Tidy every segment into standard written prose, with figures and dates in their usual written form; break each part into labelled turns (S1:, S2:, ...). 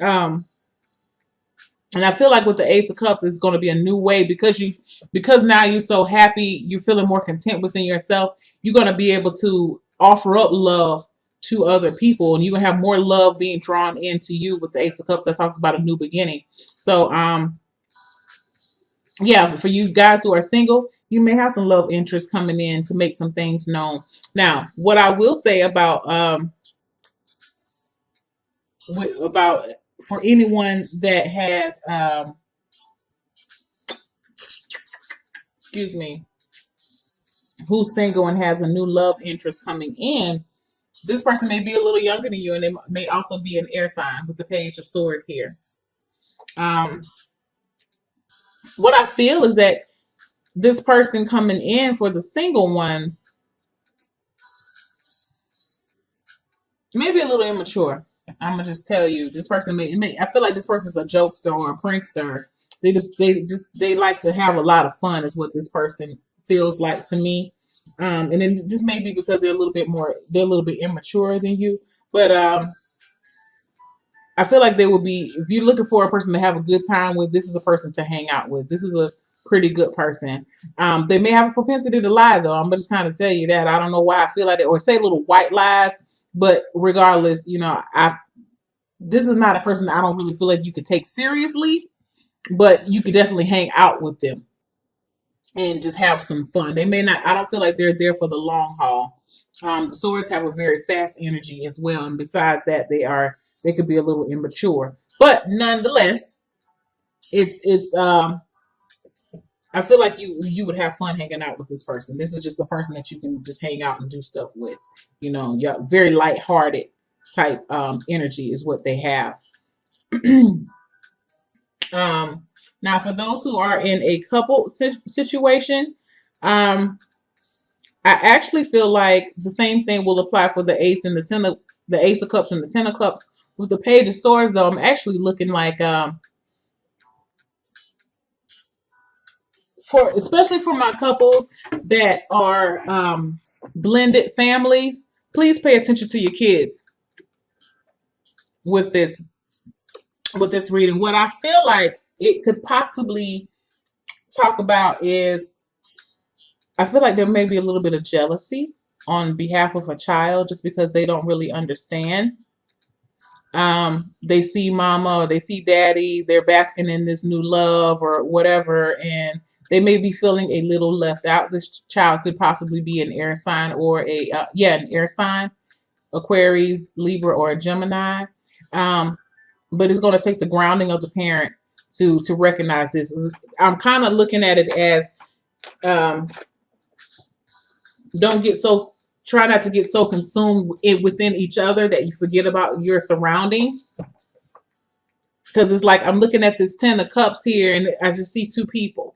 S1: Um, and I feel like with the Ace of Cups, it's going to be a new way because now you're so happy, you're feeling more content within yourself. You're going to be able to offer up love to other people, and you're going to have more love being drawn into you with the Ace of Cups that talks about a new beginning. So, yeah, for you guys who are single, you may have some love interest coming in to make some things known. Now, what I will say about for anyone that has excuse me, who's single and has a new love interest coming in, this person may be a little younger than you, and they may also be an air sign with the Page of Swords here. Um, what I feel is that this person coming in for the single ones may be a little immature. I'm gonna just tell you, this person may I feel like this person's a jokester or a prankster. They like to have a lot of fun, is what this person feels like to me. And it just may be because they're a little bit immature than you. But I feel like they will be, if you're looking for a person to have a good time with, this is a person to hang out with. This is a pretty good person. They may have a propensity to lie, though. I'm just kind of tell you that. I don't know why I feel like that, or say little white lies. But regardless, this is not a person that I don't really feel like you could take seriously, but you could definitely hang out with them and just have some fun. They may not, I don't feel like they're there for the long haul. The swords have a very fast energy as well. And besides that, they could be a little immature, but nonetheless, it's I feel like you would have fun hanging out with this person. This is just a person that you can just hang out and do stuff with. You're very lighthearted type energy is what they have. Now, for those who are in a couple situation, I actually feel like the same thing will apply for the Ace and the Ace of Cups and the Ten of Cups. With the Page of Swords, though, I'm actually looking like especially for my couples that are blended families, please pay attention to your kids with this reading. What I feel like it could possibly talk about is, I feel like there may be a little bit of jealousy on behalf of a child just because they don't really understand. They see mama or they see daddy, they're basking in this new love or whatever, and they may be feeling a little left out. This child could possibly be an air sign or an air sign, Aquarius, Libra, or a Gemini. But it's going to take the grounding of the parent to recognize this. I'm kind of looking at it as try not to get so consumed within each other that you forget about your surroundings. Because it's like I'm looking at this Ten of Cups here, and I just see two people,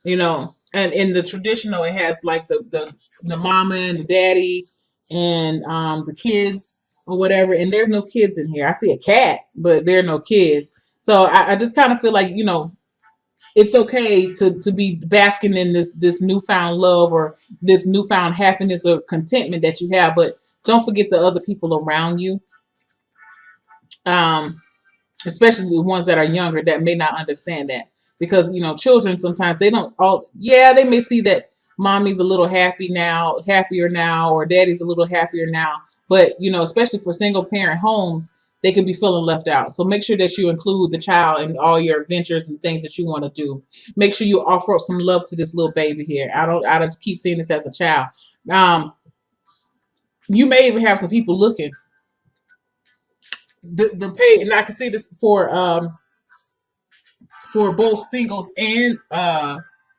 S1: and in the traditional, it has like the mama and the daddy and the kids or whatever, and there's no kids in here. I see a cat, but there are no kids. So I just kind of feel like, it's okay to be basking in this newfound love or this newfound happiness or contentment that you have, but don't forget the other people around you, especially the ones that are younger that may not understand that, because children sometimes they may see that mommy's a little happier now, or daddy's a little happier now, but especially for single parent homes, they can be feeling left out. So make sure that you include the child in all your adventures and things that you want to do. Make sure you offer up some love to this little baby here. I just keep seeing this as a child. You may even have some people looking. The pay, and I can see this for both singles and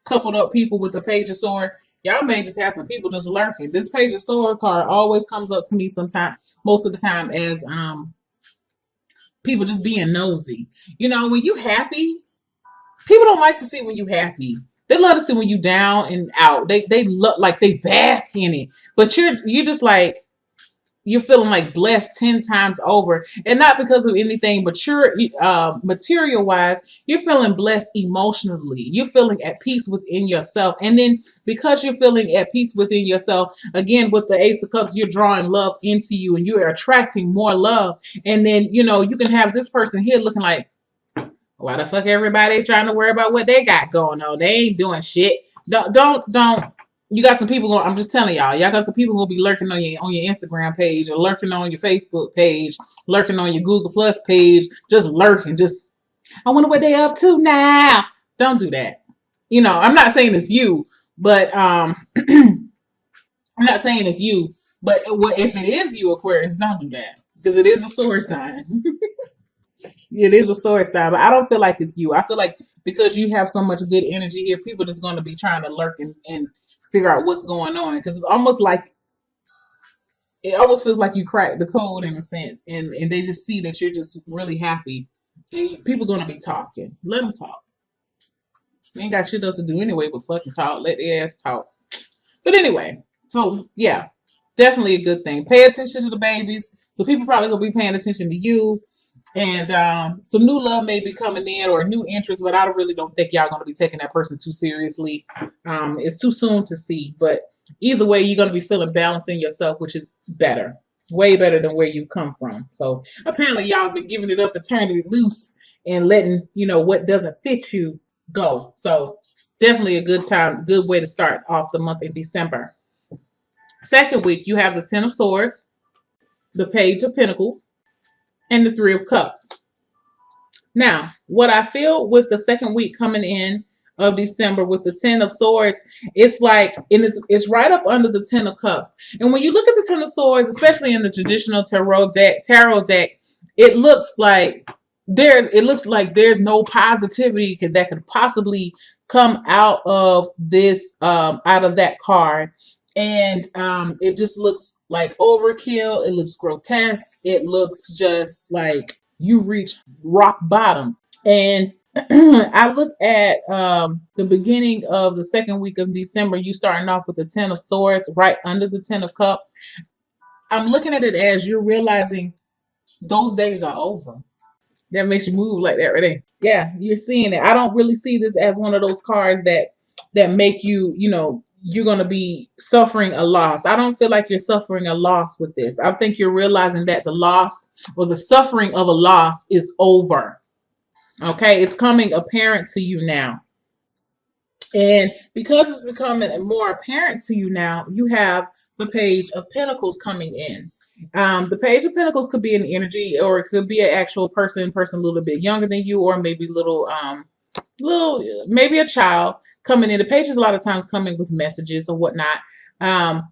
S1: coupled up people with the Page of Sword. Y'all may just have some people just lurking. This Page of Sword card always comes up to me most of the time as people just being nosy. When you happy, people don't like to see when you happy. They love to see when you down and out. They look like they bask in it. But you're just like, you're feeling like blessed 10 times over, and not because of anything, but you're material wise, you're feeling blessed emotionally. You're feeling at peace within yourself. And then because you're feeling at peace within yourself, again, with the Ace of Cups, you're drawing love into you and you're attracting more love. And then, you can have this person here looking like, why the fuck everybody trying to worry about what they got going on? They ain't doing shit. Don't. You got some people going. I'm just telling y'all got some people gonna be lurking on your Instagram page, or lurking on your Facebook page, lurking on your Google Plus page, just lurking. Just, I wonder what they up to now. Don't do that. I'm not saying it's you, but I'm not saying it's you, but if it is you, Aquarius, don't do that, because it is a sword sign. It is a sword sign, but I don't feel like it's you. I feel like because you have so much good energy here, people are just going to be trying to lurk and figure out what's going on, because it's almost like, it almost feels like you cracked the code in a sense, and they just see that you're just really happy. And people are going to be talking. Let them talk. They ain't got shit else to do anyway but fucking talk. Let their ass talk. But anyway, so yeah, definitely a good thing. Pay attention to the babies. So people probably going to be paying attention to you. And some new love may be coming in, or new interest, but I really don't think y'all going to be taking that person too seriously. It's too soon to see, but either way, you're going to be feeling balanced in yourself, which is better, way better than where you come from. So apparently y'all been giving it up and turning it loose and letting, what doesn't fit you go. So definitely a good time, good way to start off the month in December. Second week, you have the Ten of Swords, the Page of Pentacles, and the Three of Cups. Now, what I feel with the second week coming in of December with the Ten of Swords, it's like, and it's right up under the Ten of Cups. And when you look at the Ten of Swords, especially in the traditional tarot deck, it looks like there's no positivity that could possibly come out of this, out of that card. And it just looks like overkill. It looks grotesque. It looks just like you reach rock bottom. And I look at the beginning of the second week of December, you starting off with the Ten of Swords right under the Ten of Cups. I'm looking at it as you're realizing those days are over. That makes you move like that right there. Yeah, you're seeing it. I don't really see this as one of those cards that make you, you're going to be suffering a loss. I don't feel like you're suffering a loss with this. I think you're realizing that the loss or the suffering of a loss is over. Okay, it's coming apparent to you now. And because it's becoming more apparent to you now, you have the Page of Pentacles coming in. The Page of Pentacles could be an energy, or it could be an actual person a little bit younger than you, or maybe maybe a child coming in. The pages a lot of times coming with messages or whatnot. And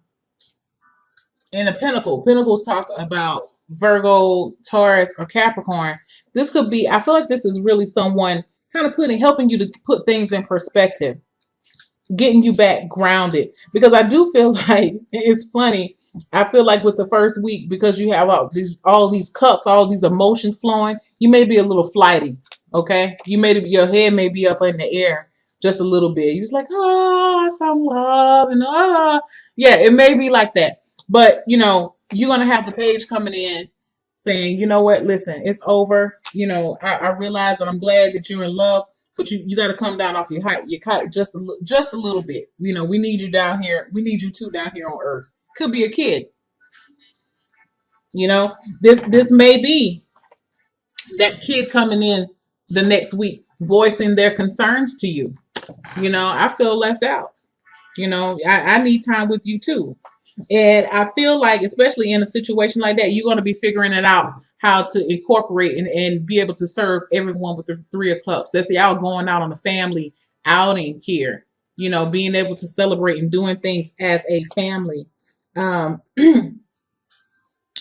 S1: a Pentacles talk about Virgo, Taurus, or Capricorn. This could be, I feel like this is really someone kind of helping you to put things in perspective, getting you back grounded. Because I do feel like, it's funny, I feel like with the first week, because you have all these cups, all these emotions flowing, you may be a little flighty, okay? Your head may be up in the air just a little bit. You're just like, I found love, and yeah, it may be like that. But, you're going to have the page coming in saying, you know what, listen, it's over. I realize that I'm glad that you're in love, but you got to come down off your kite just a little bit. We need you down here. We need you two down here on Earth. Could be a kid. This may be that kid coming in the next week, voicing their concerns to you. I feel left out. I need time with you too. And I feel like, especially in a situation like that, you're going to be figuring it out how to incorporate and be able to serve everyone with the Three of Cups. That's y'all going out on a family outing here, being able to celebrate and doing things as a family.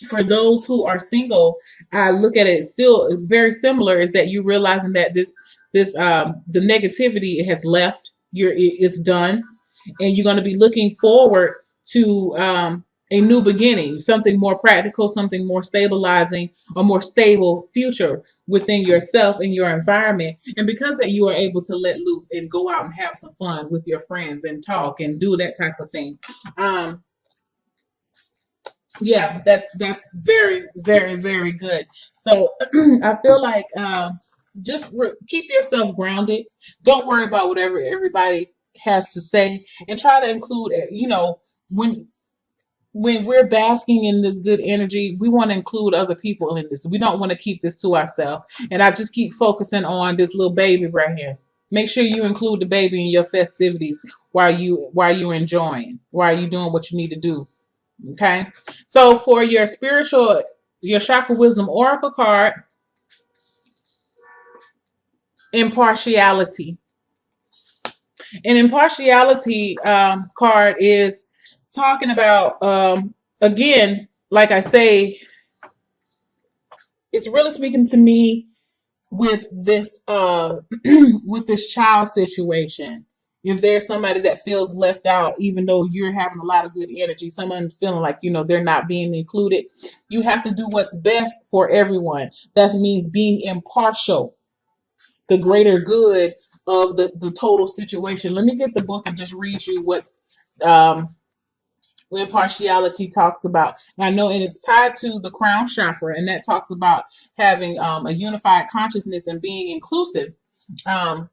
S1: For those who are single, I look at it still very similar, is that you realizing that the negativity has left. It's done. And you're going to be looking forward to a new beginning, something more practical, something more stabilizing, a more stable future within yourself and your environment. And because that, you are able to let loose and go out and have some fun with your friends and talk and do that type of thing. Yeah, that's very, very, very good. So I feel like just keep yourself grounded. Don't worry about whatever everybody has to say, and try to include. When we're basking in this good energy, we want to include other people in this. We don't want to keep this to ourselves. And I just keep focusing on this little baby right here. Make sure you include the baby in your festivities while you enjoying, while you doing what you need to do. Okay. So for your chakra wisdom oracle card, impartiality. An impartiality card is talking about, again, like I say, it's really speaking to me with this with this child situation. If there's somebody that feels left out, even though you're having a lot of good energy, someone's feeling like they're not being included, you have to do what's best for everyone. That means being impartial, the greater good of the total situation. Let me get the book and just read you um, what impartiality talks about. And I know, and it's tied to the crown chakra, and that talks about having a unified consciousness and being inclusive, um,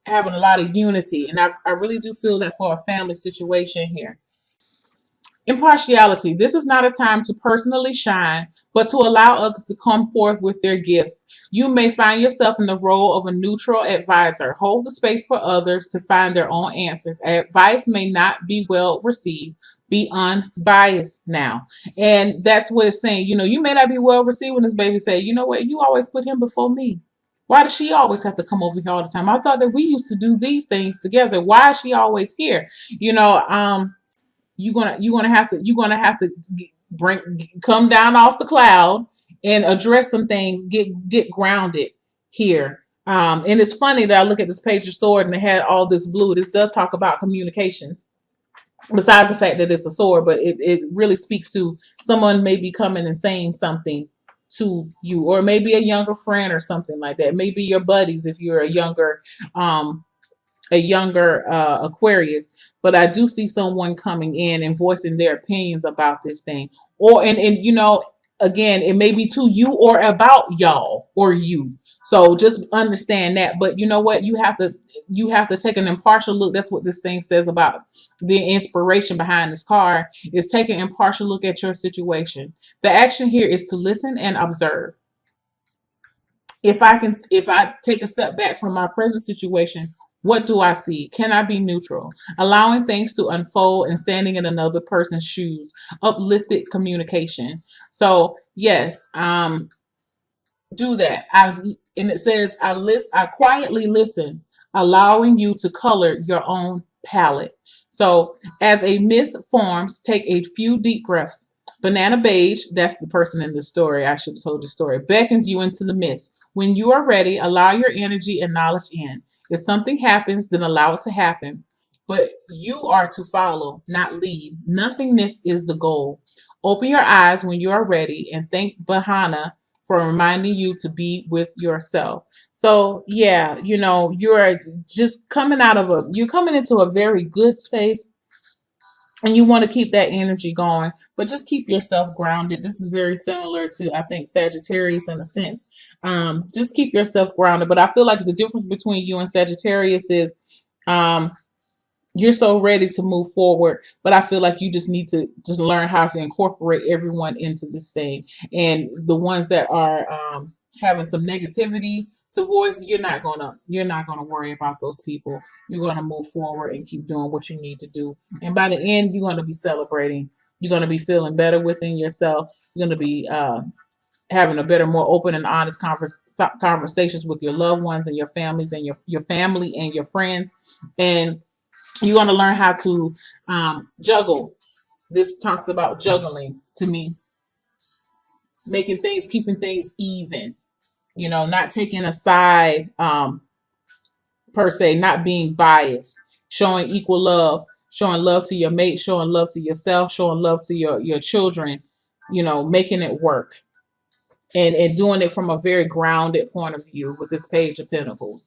S1: having a lot of unity. And I really do feel that for a family situation here. Impartiality. This is not a time to personally shine, but to allow others to come forth with their gifts. You may find yourself in the role of a neutral advisor. Hold the space for others to find their own answers. Advice may not be well received. Be unbiased now. And that's what it's saying. You may not be well received when this baby say, you know what, you always put him before me. Why does she always have to come over here all the time? I thought that we used to do these things together. Why is she always here? You know, you're gonna have to bring come down off the cloud and address some things. Get grounded here. And it's funny that I look at this page of sword and it had all this blue. This does talk about communications. Besides the fact that it's a sword, but it really speaks to someone maybe coming and saying something to you, or maybe a younger friend or something like that. Maybe your buddies if you're um, a younger Aquarius, but I do see someone coming in and voicing their opinions about this thing. Or and again, it may be to you or about y'all or you. So just understand that. But you know what? You have to take an impartial look. That's what this thing says about the inspiration behind this card, is take an impartial look at your situation. The action here is to listen and observe. If I take a step back from my present situation, what do I see? Can I be neutral? Allowing things to unfold and standing in another person's shoes. Uplifted communication. So yes, do that. And it says I quietly listen, allowing you to color your own palette. So as a mist forms, take a few deep breaths. Banana Beige, that's the person in the story. I should have told the story. Beckons you into the mist. When you are ready, allow your energy and knowledge in. If something happens, then allow it to happen. But you are to follow, not lead. Nothingness is the goal. Open your eyes when you are ready and thank Bahana for reminding you to be with yourself. So yeah, you're just you're coming into a very good space, and you want to keep that energy going, but just keep yourself grounded. This is very similar to, I think, Sagittarius in a sense. Just keep yourself grounded. But I feel like the difference between you and Sagittarius is, um, you're so ready to move forward, but I feel like you just need to just learn how to incorporate everyone into this thing. And the ones that are having some negativity to voice, you're not gonna worry about those people. You're gonna move forward and keep doing what you need to do. And by the end, you're gonna be celebrating. You're gonna be feeling better within yourself. You're gonna be having a better, more open and honest conversations with your loved ones and your families and your family and your friends. And you want to learn how to juggle. This talks about juggling to me, keeping things even. Not taking a side per se, not being biased, showing equal love, showing love to your mate, showing love to yourself, showing love to your children. Making it work, and doing it from a very grounded point of view with this Page of Pentacles.